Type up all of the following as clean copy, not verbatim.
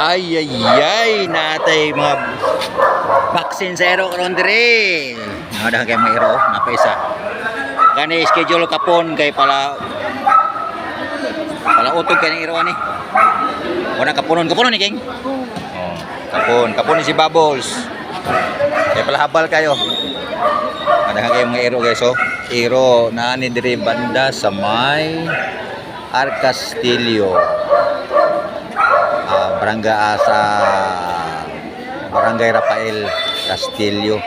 Ay, ay, ay, natay mga vaccine sa ero karon dire. Ada kay may ero napaisa. Kani schedule kapon kay pala utog kay ero ani. Wala kapunon ni King. Oh, kapon ni si Bubbles. Kay pala habal kayo. Ada kay mga ero guys, so ero na ni dire banda sa may Arcastillo. Barangay Rafael Castillo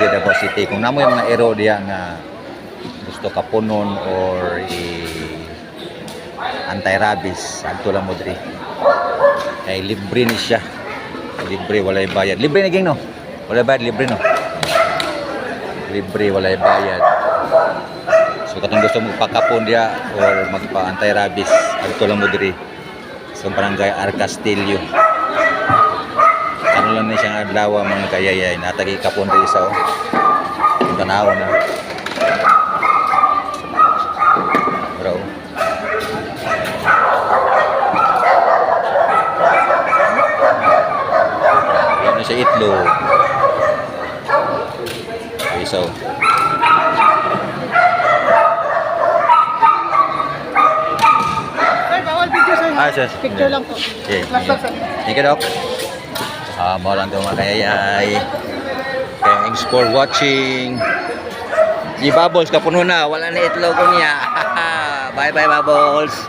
Davao City. Kung namo yung mga ero diya nga gusto kapunon or anti-rabies, adto lang mo diri. Kay libre ni siya. Libre, walay bayad. Libre na ging no. Walay bayad, libre no. Libre, walay bayad. So katong gusto mo pakapon diya or magpa-anti-rabies, adto lang mo diri sa barangay Arcastillo. Ano lang na siyang adlaw mga kayayay. Natagi kapon rin isa. Yung tanaw na. Bro. Yan na siya itlog. Isaw. Picture lang po. Okay. Thank you, Doc. Mo lang ito mga kayayay. Thanks for watching. Si Bubbles kapuno na. Wala na itlog niya. Bye bye Bubbles.